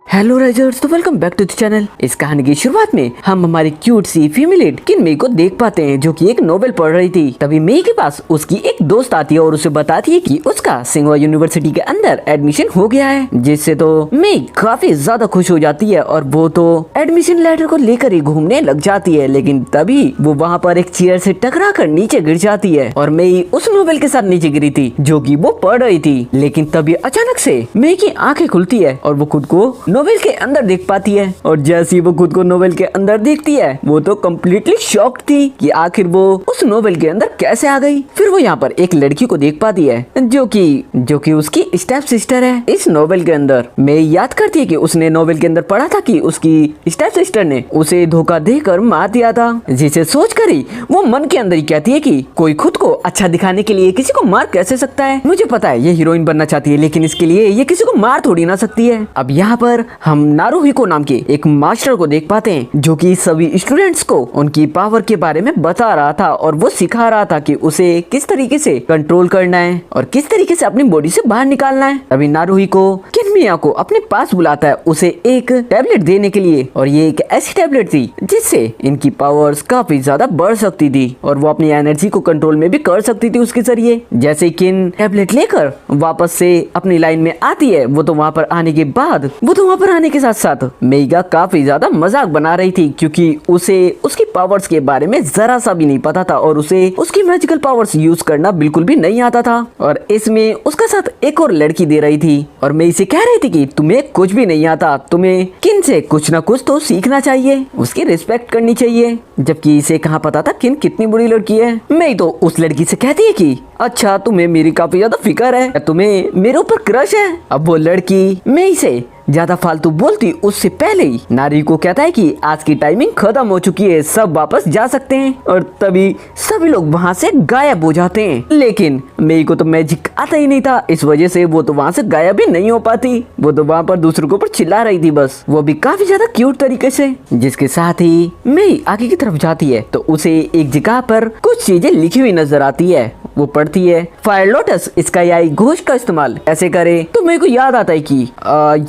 Hello risers, तो welcome back to the channel. इस कहानी की शुरुआत में हम हमारी क्यूट सी फीमेल किन मेई को देख पाते हैं, जो कि एक नोवेल पढ़ रही थी। तभी मेई के पास उसकी एक दोस्त आती है और उसे बताती है कि उसका सिंघवा यूनिवर्सिटी के अंदर एडमिशन हो गया है, जिससे तो मेई काफी ज्यादा खुश हो जाती है और वो तो एडमिशन लेटर को लेकर ही घूमने लग जाती है। लेकिन तभी वो वहाँ पर एक चेयर से टकरा कर नीचे गिर जाती है और मेई उस नोवेल के साथ नीचे गिरी थी जो कि वो पढ़ रही थी। लेकिन तभी अचानक से मेई की आंखें खुलती है और वो खुद को नोवेल के अंदर देख पाती है। और जैसे ही वो खुद को नोवेल के अंदर देखती है, वो तो कम्प्लीटली शॉक्ड थी कि आखिर वो उस नोवेल के अंदर कैसे आ गई। फिर वो यहाँ पर एक लड़की को देख पाती है जो कि उसकी स्टेप सिस्टर है इस नोवेल के अंदर। मैं याद करती है कि उसने नोवेल के अंदर पढ़ा था कि उसकी स्टेप सिस्टर ने उसे धोखा देकर मार दिया था, जिसे सोच कर ही वो मन के अंदर ही कहती है कि कोई खुद को अच्छा दिखाने के लिए किसी को मार कैसे सकता है। मुझे पता है ये हीरोइन बनना चाहती है, लेकिन इसके लिए ये किसी को मार थोड़ी ना सकती है। अब यहाँ पर हम नारुहिको नाम के एक मास्टर को देख पाते हैं जो कि सभी स्टूडेंट्स को उनकी पावर के बारे में बता रहा था और वो सिखा रहा था कि उसे किस तरीके से कंट्रोल करना है और किस तरीके से अपनी बॉडी से बाहर निकालना है। अभी नारुहिको किनमिया को अपने पास बुलाता है उसे एक टैबलेट देने के लिए, और ये एक ऐसी टैबलेट थी जिससे इनकी पावर्स काफी ज्यादा बढ़ सकती थी और वो अपनी एनर्जी को कंट्रोल में भी कर सकती थी उसके जरिए। जैसे ही किन टैबलेट लेकर वापस से अपनी लाइन में आती है, वो तो वहाँ पर आने के साथ साथ मेगा काफी ज्यादा मजाक बना रही थी, क्योंकि उसे उसकी पावर्स के बारे में जरा सा भी नहीं पता था और उसे उसकी मैजिकल पावर्स यूज करना बिल्कुल भी नहीं आता था। और इसमें उसका साथ एक और लड़की दे रही थी और मैं इसे कह रही थी कि तुम्हें कुछ भी नहीं आता, तुम्हें किन से कुछ ना कुछ तो सीखना चाहिए, उसकी रिस्पेक्ट करनी चाहिए। जबकि इसे कहाँ पता था किन कितनी बुरी लड़की है। मैं तो उस लड़की से कहती है कि अच्छा, तुम्हें मेरी काफी ज्यादा फिक्र है, तुम्हें मेरे ऊपर क्रश है। अब वो लड़की मैं से ज्यादा फालतू बोलती उससे पहले ही नारी को कहता है कि आज की टाइमिंग खत्म हो चुकी है, सब वापस जा सकते हैं। और तभी सभी लोग वहाँ से गायब हो जाते हैं। लेकिन मेई को तो मैजिक आता ही नहीं था, इस वजह से वो तो वहाँ से गायब भी नहीं हो पाती। वो तो वहाँ पर दूसरों के ऊपर चिल्ला रही थी बस, वो भी काफी ज्यादा क्यूट तरीके से। जिसके साथ ही मेई आगे की तरफ जाती है तो उसे एक जगह पर कुछ चीजें लिखी हुई नजर आती है। वो पढ़ती है, फायर लोटस इसका याई घोष का इस्तेमाल ऐसे करे। तो मेरे को याद आता है कि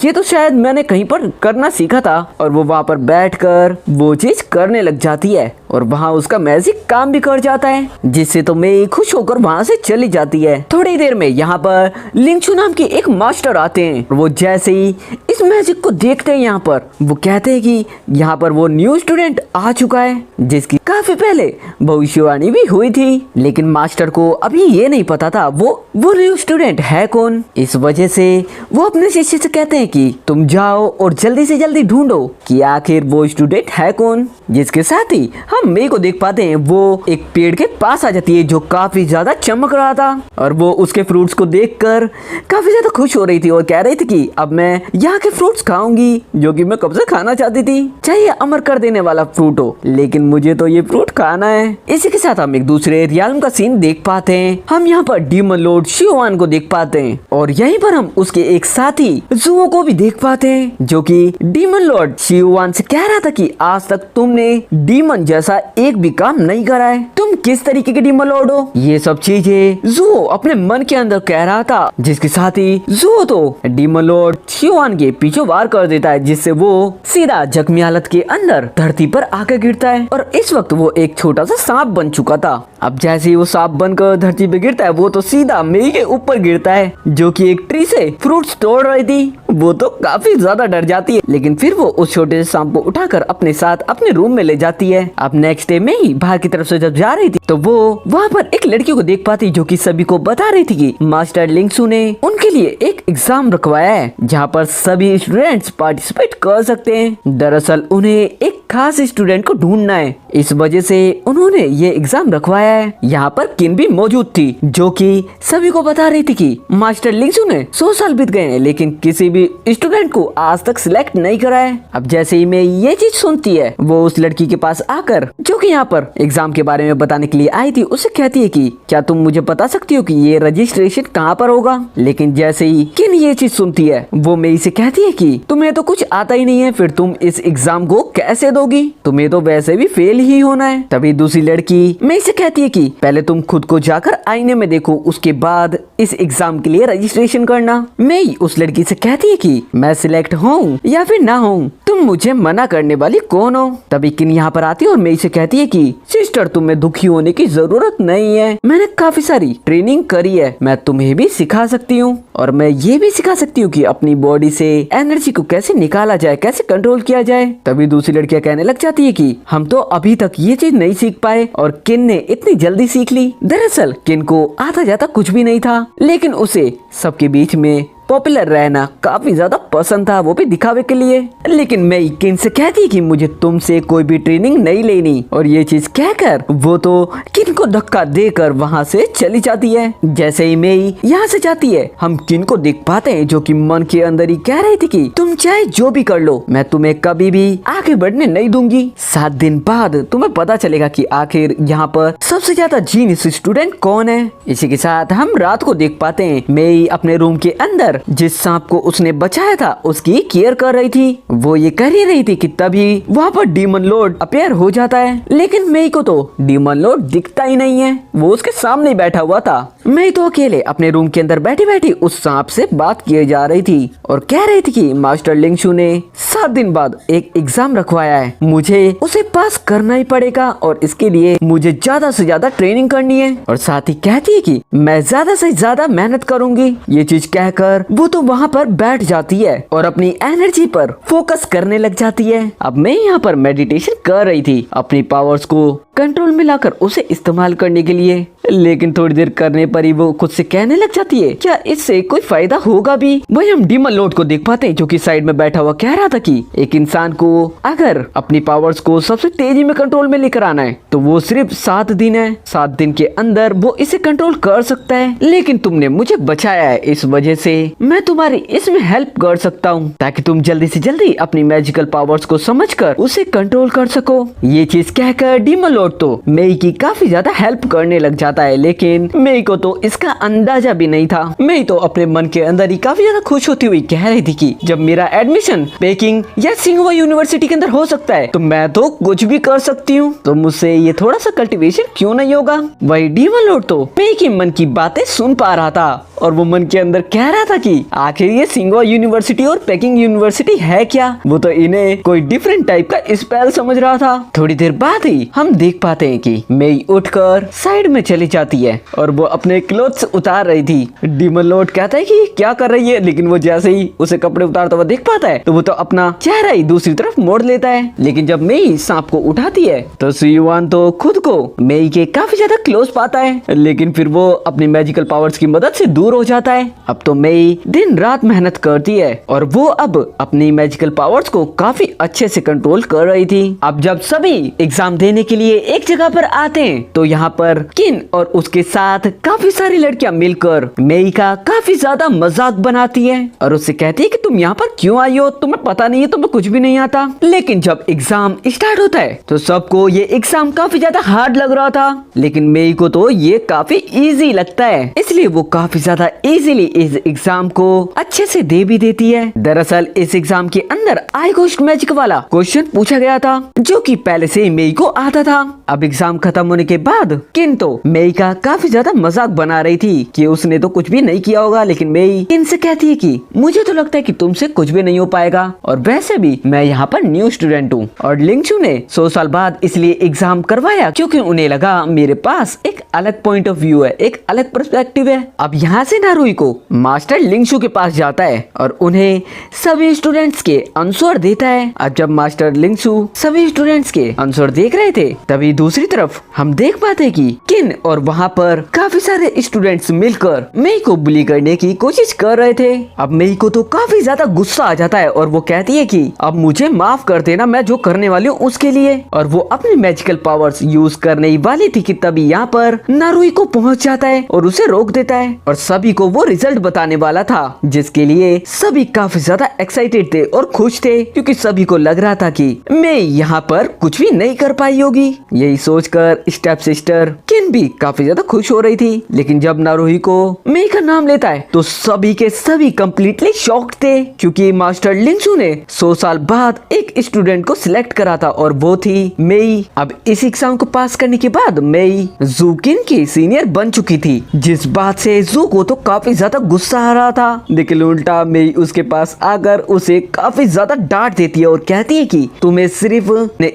ये तो शायद मैंने कहीं पर करना सीखा था। और वो वहाँ पर बैठकर वो चीज करने लग जाती है और वहाँ उसका मैजिक काम भी कर जाता है, जिससे तो मैं खुश होकर वहाँ से चली जाती है। थोड़ी देर में यहाँ पर लिंगचू नाम के एक मास्टर आते हैं। वो जैसे ही इस मैजिक को देखते हैं, यहाँ पर वो कहते हैं कि यहाँ पर वो न्यू स्टूडेंट आ चुका है, जिसकी काफी पहले भविष्यवाणी भी हुई थी। लेकिन मास्टर को अभी ये नहीं पता था वो न्यू स्टूडेंट है कौन। इस वजह से वो अपने शिष्य से कहते हैं कि तुम जाओ और जल्दी से जल्दी ढूंढो कि आखिर वो स्टूडेंट है कौन। जिसके साथ ही हम मेई को देख पाते हैं, वो एक पेड़ के पास आ जाती है जो काफी ज्यादा चमक रहा था और वो उसके फ्रूट्स को देखकर काफी ज्यादा खुश हो रही थी और कह रही थी कि अब मैं यहाँ के फ्रूट्स खाऊंगी, जो कि मैं कब से खाना चाहती थी। चाहे अमर कर देने वाला फ्रूट हो, लेकिन मुझे तो ये फ्रूट खाना है। इसी के साथ हम एक दूसरे रियल्म का सीन देख पाते हैं। हम यहाँ पर डीमन लॉर्ड शिओवान को देख पाते हैं और यहीं पर हम उसके एक साथी जुओ को भी देख पाते हैं, जो कि डीमन लॉर्ड शिओवान से कह रहा था कि आज तक तुमने डीमन जैसा एक भी काम नहीं करा है, तुम किस तरीके के डीमन लॉर्ड हो। ये सब चीजें जुओ अपने मन के अंदर कह रहा था, जिसके साथ ही जुओ तो डीमन लॉर्ड शिओवान के पीछे वार कर देता है, जिससे वो सीधा जख्मी हालत के अंदर धरती पर आकर गिरता है। और इस वक्त वो एक छोटा सा सांप बन चुका था। अब जैसे ही वो सांप बनकर धरती पे गिरता है, वो तो सीधा मेई के ऊपर गिरता है, जो कि एक ट्री से फ्रूट्स तोड़ रही थी। वो तो काफी ज्यादा डर जाती है, लेकिन फिर वो उस छोटे से सांप को उठाकर अपने साथ अपने रूम में ले जाती है। अब नेक्स्ट डे में ही बाहर की तरफ से जब जा रही थी, तो वो वहाँ पर एक लड़की को देख पाती, जो कि सभी को बता रही थी कि मास्टर लिंगसू ने उनके लिए एक एग्जाम रखवाया है, जहाँ पर सभी स्टूडेंट्स पार्टिसिपेट कर सकते हैं। दरअसल उन्हें एक खास स्टूडेंट को ढूंढना है, इस वजह से उन्होंने ये एग्जाम रखवाया है। यहाँ पर किन भी मौजूद थी, जो कि सभी को बता रही थी कि मास्टर लिंगसू ने 100 साल बीत गए हैं, लेकिन किसी भी स्टूडेंट को आज तक सिलेक्ट नहीं करा है। अब जैसे ही मैं ये चीज सुनती है, वो उस लड़की के पास आकर, जो कि यहाँ पर एग्जाम के बारे में बताने के लिए आई थी, उससे कहती है कि क्या तुम मुझे बता सकती हो कि ये रजिस्ट्रेशन कहाँ पर होगा। लेकिन जैसे ही किन ये चीज सुनती है, वो मेई से कहती है कि तुम्हें तो कुछ आता ही नहीं है, फिर तुम इस एग्जाम को कैसे दोगी, तुम्हें तो वैसे भी फेल फेल ही होना है। तभी दूसरी लड़की मई से कहती है कि पहले तुम खुद को जाकर आईने में देखो, उसके बाद इस एग्जाम के लिए रजिस्ट्रेशन करना। मई उस लड़की से कहती है कि मैं सिलेक्ट हूँ या फिर ना हूँ, तुम मुझे मना करने वाली कौन हो। तभी किन यहाँ पर आती है और मई से कहती है कि सिस्टर, तुम्हें दुखी होने की जरूरत नहीं है, मैंने काफी सारी ट्रेनिंग करी है, मैं तुम्हें भी सिखा सकती हूँ और मैं ये भी सिखा सकती हूँ कि अपनी बॉडी से एनर्जी को कैसे निकाला जाए, कैसे कंट्रोल किया जाए। तभी दूसरी लड़कियां कहने लग जाती है कि हम तो अभी तक ये चीज नहीं सीख पाए और किन ने इतनी जल्दी सीख ली। दरअसल किन को आता जाता कुछ भी नहीं था, लेकिन उसे सबके बीच में पॉपुलर रहना काफी ज्यादा पसंद था, वो भी दिखावे के लिए। लेकिन मैं किन से कहती कि मुझे तुमसे कोई भी ट्रेनिंग नहीं लेनी, और ये चीज कहकर वो तो किन को धक्का देकर वहाँ से चली जाती है। जैसे ही मई यहाँ से जाती है, हम किन को देख पाते हैं जो कि मन के अंदर ही कह रही थी कि तुम चाहे जो भी कर लो, मैं तुम्हें कभी भी आगे बढ़ने नहीं दूंगी। 7 दिन बाद तुम्हें पता चलेगा कि आखिर यहाँ पर सबसे ज्यादा जीनियस स्टूडेंट कौन है। इसी के साथ हम रात को देख पाते हैं मई अपने रूम के अंदर जिस सांप को उसने बचाया था उसकी केयर कर रही थी। वो ये कर ही रही थी कि तभी वहाँ पर डीमन लॉर्ड अपीयर हो जाता है, लेकिन मई को तो डीमन लॉर्ड दिखता ही नहीं है, वो उसके सामने बैठा हुआ था। मई तो अकेले अपने रूम के अंदर बैठी बैठी उस सांप से बात किए जा रही थी और कह रही थी कि मास्टर लिंगशु ने 7 दिन बाद एक एग्जाम रखवाया है, मुझे उसे पास करना ही पड़ेगा और इसके लिए मुझे ज्यादा से ज्यादा ट्रेनिंग करनी है। और साथ ही कहती है कि मैं ज्यादा से ज्यादा मेहनत करूंगी। ये चीज कहकर वो तो वहाँ पर बैठ जाती है और अपनी एनर्जी पर फोकस करने लग जाती है। अब मैं यहाँ पर मेडिटेशन कर रही थी अपनी पावर्स को कंट्रोल में लाकर उसे इस्तेमाल करने के लिए, लेकिन थोड़ी देर करने पर ही वो खुद से कहने लग जाती है क्या इससे कोई फायदा होगा भी। वही हम डीमन लॉर्ड को देख पाते हैं जो कि साइड में बैठा हुआ कह रहा था कि एक इंसान को अगर अपनी पावर्स को सबसे तेजी में कंट्रोल में लेकर आना है तो वो सिर्फ 7 दिन है, 7 दिन के अंदर वो इसे कंट्रोल कर सकता है। लेकिन तुमने मुझे बचाया है, इस वजह से मैं तुम्हारी इसमें हेल्प कर सकता हूँ ताकि तुम जल्दी से जल्दी अपनी मैजिकल पावर्स को समझकर उसे कंट्रोल कर सको। ये चीज कहकर डीमन लॉर्ड तो मई की काफी ज्यादा हेल्प करने लग जाता है, लेकिन मई को तो इसका अंदाजा भी नहीं था। मई तो अपने मन के अंदर ही काफी ज्यादा खुश होती हुई कह रही थी कि जब मेरा एडमिशन पेकिंग या सिंघवा यूनिवर्सिटी के अंदर हो सकता है तो मैं तो कुछ भी कर सकती हूँ, तो मुझसे ये थोड़ा सा कल्टीवेशन क्यों नहीं होगा। वही डीमन लॉर्ड तो मई के मन की बातें सुन पा रहा था और वो मन के अंदर कह रहा था कि आखिर ये सिंघवा यूनिवर्सिटी और पेकिंग यूनिवर्सिटी है क्या। वो तो इन्हें कोई डिफरेंट टाइप का स्पेल समझ रहा था। थोड़ी देर बाद ही हम देख पाते हैं कि मई उठकर साइड में चली जाती है और वो अपने क्लोथ्स उतार रही थी। डीमन लॉर्ड कहता है कि क्या कर रही है, लेकिन वो जैसे ही उसे कपड़े उतारता हुआ देख पाता है तो वो तो अपना चेहरा ही दूसरी तरफ मोड़ लेता है। लेकिन जब मई सांप को उठाती है तो सुयुवान तो खुद को मई के काफी ज्यादा क्लोज पाता है, लेकिन फिर वो अपनी मैजिकल पावर्स की मदद से दूर हो जाता है। अब तो मई दिन रात मेहनत करती है और वो अब अपनी मैजिकल पावर्स को काफी अच्छे से कंट्रोल कर रही थी। अब जब सभी एग्जाम देने के लिए एक जगह पर आते हैं तो यहाँ पर किन और उसके साथ काफी सारी लड़कियां मिलकर मई का काफी ज्यादा मजाक बनाती है और उससे कहती है कि तुम यहाँ पर क्यों आई हो, तुम्हें पता नहीं है, तुम्हें कुछ भी नहीं आता। लेकिन जब एग्जाम स्टार्ट होता है तो सबको ये एग्जाम काफी ज्यादा हार्ड लग रहा था, लेकिन मई को तो ये काफी इजी लगता है, इसलिए वो काफी ज्यादा इजीली इस एग्जाम को अच्छे से दे भी देती है। दरअसल इस एग्जाम के अंदर आई घोस्ट मैजिक वाला क्वेश्चन पूछा गया था जो कि पहले से ही मई को आता था। अब एग्जाम खत्म होने के बाद किन तो मई का काफी ज्यादा मजाक बना रही थी कि उसने तो कुछ भी नहीं किया होगा, लेकिन मई किन से कहती है कि मुझे तो लगता है कि तुमसे कुछ भी नहीं हो पाएगा और वैसे भी मैं यहाँ पर न्यू स्टूडेंट हूँ और लिंगशु ने 100 साल बाद इसलिए एग्जाम करवाया क्योंकि उन्हें लगा मेरे पास एक अलग पॉइंट ऑफ व्यू है, एक अलग पर्सपेक्टिव है। अब यहाँ से नारुई को मास्टर लिंगशु के पास जाता है और उन्हें सभी स्टूडेंट्स के आंसर देता है। अब जब मास्टर लिंगशु सभी स्टूडेंट्स के आंसर देख रहे थे तभी दूसरी तरफ हम देख पाते हैं कि किन और वहाँ पर काफी सारे स्टूडेंट्स मिलकर मई को बुली करने की कोशिश कर रहे थे। अब मई को तो काफी ज्यादा गुस्सा आ जाता है और वो कहती है कि अब मुझे माफ कर देना, मैं जो करने वाली हूँ उसके लिए। और वो अपनी मैजिकल पावर्स यूज करने ही वाली थी कि तभी यहाँ पर नारुई को पहुँच जाता है और उसे रोक देता है और सभी को वो रिजल्ट बताने वाला था जिसके लिए सभी काफी ज्यादा एक्साइटेड थे और खुश थे क्योंकि सभी को लग रहा था कि मई यहाँ पर कुछ भी नहीं कर पाई होगी। यही सोचकर स्टेप सिस्टर किन भी काफी ज्यादा खुश हो रही थी, लेकिन जब नारुहिको मेई का नाम लेता है तो सभी के सभी कम्प्लीटली शॉक्ड थे, क्योंकि मास्टर लिंगशू ने 100 साल बाद एक स्टूडेंट को सिलेक्ट करा था और वो थी मेई। अब इस एग्जाम को पास करने के बाद मेई जूकिन की सीनियर बन चुकी थी, जिस बात से जू को तो काफी ज्यादा गुस्सा आ रहा था। लेकिन उल्टा मेई उसके पास आकर उसे काफी ज्यादा डांट देती है और कहती है कि तुम्हें सिर्फ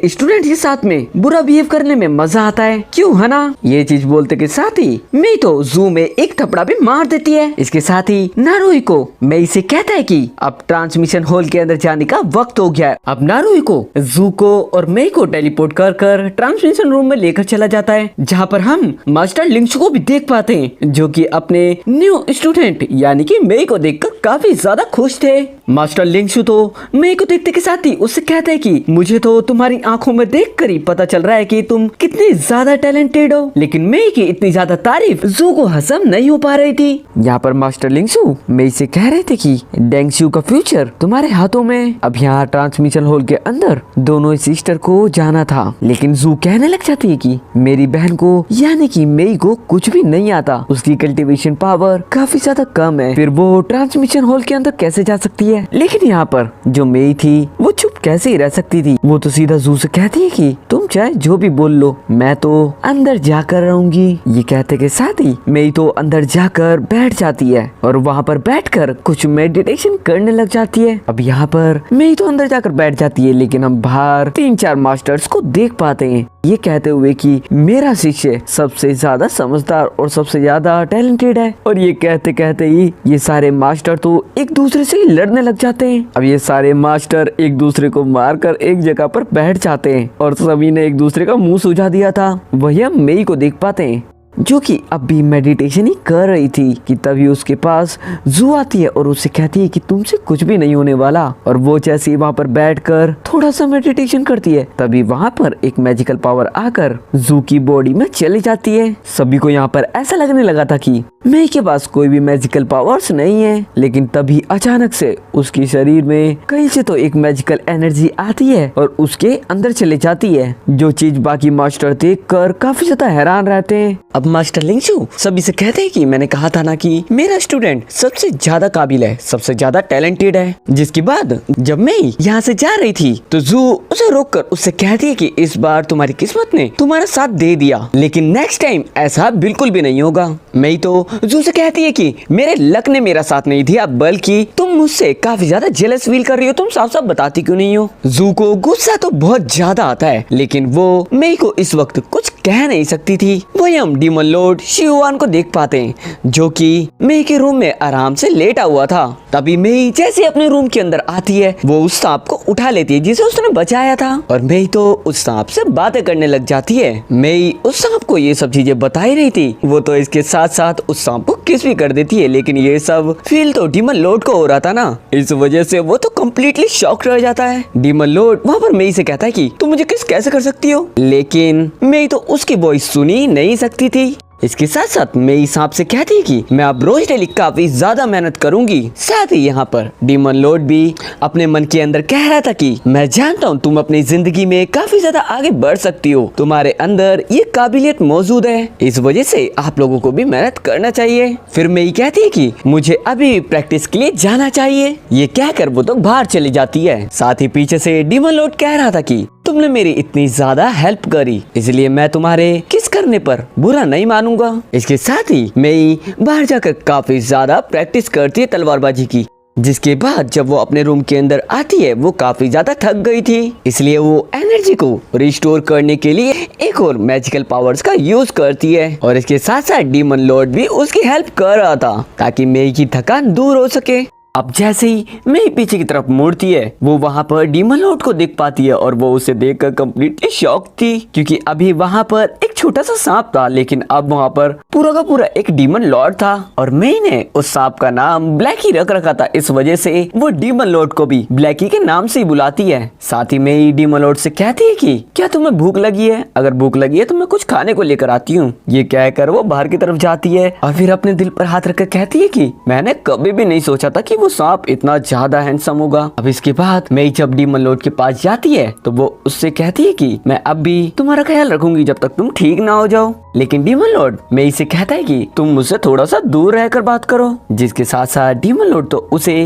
स्टूडेंट के साथ में बुरा बिहेव करने में मजा आता है, क्यों है ना। ये चीज बोलते के साथ ही मेई तो जू में एक थपड़ा भी मार देती है। इसके साथ ही नारुहिको मेई से कहता है कि अब ट्रांसमिशन हॉल के अंदर जाने का वक्त हो गया है। अब नारुहिको जू को और मेई को टेलीपोर्ट कर ट्रांसमिशन रूम में लेकर चला जाता है, जहाँ पर हम मास्टर लिंगशू को भी देख पाते हैं, जो कि अपने न्यू स्टूडेंट यानी कि मेई को देखकर काफी ज्यादा खुश थे। मास्टर लिंगशू तो मेई को देखते के साथ ही उससे कहते हैं कि मुझे तो तुम्हारी आंखों में देखकर ही पता चल रहा है कि तुम कितनी ज्यादा टैलेंटेड हो। लेकिन मेई की इतनी ज्यादा तारीफ जू को हजम नहीं हो पा रही थी। यहाँ पर मास्टर लिंगशू मेई से कह रहे थे कि डेंगशू का फ्यूचर तुम्हारे हाथों में। अब यहाँ ट्रांसमिशन हॉल के अंदर दोनों सिस्टर को जाना था, लेकिन जू कहने लग जाती है कि मेरी बहन को यानी कि मेई को कुछ भी नहीं आता, उसकी कल्टीवेशन पावर काफी ज्यादा कम है, फिर वो ट्रांसमिशन हॉल के अंदर कैसे जा सकती है। लेकिन यहाँ पर जो मेई थी वो चुप कैसे ही रह सकती थी। वो तो सीधा जू से कहती है कि तुम चाहे जो भी बोल लो, मैं तो अंदर जाकर रहूंगी। ये कहते के साथ ही मेई तो अंदर जाकर बैठ जाती है और वहाँ पर बैठकर कुछ मेडिटेशन करने लग जाती है। अब यहाँ पर मेई तो अंदर जाकर बैठ जाती है, लेकिन हम बाहर 3-4 मास्टर्स को देख पाते हैं, ये कहते हुए कि मेरा शिष्य सबसे ज्यादा समझदार और सबसे ज्यादा टैलेंटेड है। और ये कहते कहते ही ये सारे मास्टर तो एक दूसरे से लड़ने लग जाते हैं। अब ये सारे मास्टर एक दूसरे को मारकर एक जगह पर बैठ जाते हैं और सभी ने एक दूसरे का मुंह सुझा दिया था। वही हम मेई को देख पाते हैं, जो कि अभी मेडिटेशन ही कर रही थी कि तभी उसके पास जू आती है और उससे कहती है कि तुमसे कुछ भी नहीं होने वाला। और वो जैसे ही वहाँ पर बैठकर थोड़ा सा मेडिटेशन करती है, तभी वहाँ पर एक मैजिकल पावर आकर जू की बॉडी में चली जाती है। सभी को यहाँ पर ऐसा लगने लगा था कि मेई के पास कोई भी मैजिकल पावर्स नहीं है, लेकिन तभी अचानक से उसके शरीर में कहीं से तो एक मैजिकल एनर्जी आती है और उसके अंदर चले जाती है, जो चीज बाकी मास्टर देखकर काफी ज्यादा हैरान रहते हैं। अब मास्टर लिंगशू सभी से कहते हैं कि मैंने कहा था ना कि मेरा स्टूडेंट सबसे ज्यादा काबिल है, सबसे ज्यादा टैलेंटेड है। जिसके बाद जब मेई यहाँ से जा रही थी तो जू उसे रोककर उससे कहती है कि इस बार तुम्हारी किस्मत ने तुम्हारा साथ दे दिया, लेकिन नेक्स्ट टाइम ऐसा बिल्कुल भी नहीं होगा। मेई तो जू से कहती है कि मेरे लक ने मेरा साथ नहीं दिया, बल्कि तुम मुझसे काफी ज्यादा जेलस फील कर रही हो, तुम साफ साफ बताती क्यों नहीं हो। जू को गुस्सा तो बहुत ज्यादा आता है, लेकिन वो मेई को इस वक्त कुछ कह नहीं सकती थी। वही हम डीमन लॉर्ड शियुआन को देख पाते हैं, जो कि मेई के रूम में आराम से लेटा हुआ था। तभी मेई जैसे अपने रूम के अंदर आती है, वो उस सांप को उठा लेती है जिसे उसने बचाया था, और मेई तो उस सांप से बातें करने लग जाती है। मेई उस सांप को ये सब चीजें बता ही रही थी, वो तो इसके साथ साथ उस सांप को किस भी कर देती है, लेकिन ये सब फील तो डीमन लॉर्ड को हो रहा था ना, इस वजह से वो तो कम्प्लीटली शॉक रह जाता है। डीमन लॉर्ड वहाँ पर मेई से कहता है कि तुम मुझे किस कैसे कर सकती हो, लेकिन मेई तो उसकी वॉइस सुनी नहीं सकती थी। इसके साथ साथ मेई सांप से कहती है कि मैं अब रोज डेली काफी ज्यादा मेहनत करूंगी। साथ ही यहाँ पर डीमन लॉर्ड भी अपने मन के अंदर कह रहा था कि मैं जानता हूँ तुम अपनी जिंदगी में काफी ज्यादा आगे बढ़ सकती हो, तुम्हारे अंदर ये काबिलियत मौजूद है, इस वजह से आप लोगों को भी मेहनत करना चाहिए। फिर मेई कहती है कि मुझे अभी प्रैक्टिस के लिए जाना चाहिए। ये कहकर वो तो बाहर चली जाती है। साथ ही पीछे से डीमन लॉर्ड कह रहा था कि तुमने मेरी इतनी ज्यादा हेल्प करी, इसलिए मैं तुम्हारे किस करने पर बुरा नहीं मानूंगा। इसके साथ ही मेई बाहर जाकर काफी ज्यादा प्रैक्टिस करती है तलवारबाजी की, जिसके बाद जब वो अपने रूम के अंदर आती है वो काफी ज्यादा थक गई थी, इसलिए वो एनर्जी को रिस्टोर करने के लिए एक और मैजिकल पावर्स का यूज करती है। और इसके साथ साथ डीमन लॉर्ड भी उसकी हेल्प कर रहा था ताकि मेई की थकान दूर हो सके। अब जैसे ही मेई पीछे की तरफ मुड़ती है, वो वहाँ पर डीमन लॉर्ड को देख पाती है और वो उसे देखकर कम्प्लीटली शॉक थी, क्योंकि अभी वहाँ पर एक छोटा सा सांप था, लेकिन अब वहाँ पर पूरा का पूरा एक डीमन लॉर्ड था और मेई ने उस सांप का नाम ब्लैकी रख रखा था। इस वजह से वो डीमन लॉर्ड को भी ब्लैकी के नाम से ही बुलाती है। साथ ही मेई डीमन लॉर्ड से कहती है कि क्या तुम्हें भूख लगी है, अगर भूख लगी है तो मैं कुछ खाने को लेकर आती हूँ। ये कहकर वो बाहर की तरफ जाती है और फिर अपने दिल पर हाथ रखकर कहती है कि मैंने कभी भी नहीं सोचा था कि वो सांप इतना ज्यादा हैंडसम होगा। अब इसके बाद मेई जब डीमन लॉर्ड के पास जाती है तो वो उससे कहती है कि मैं अब भी तुम्हारा ख्याल रखूंगी जब तक तुम ठीक ना हो जाओ। लेकिन डीमन लॉर्ड मेई से कहता है कि तुम मुझसे थोड़ा सा दूर रहकर बात करो। जिसके साथ साथ डीमन लॉर्ड तो उसे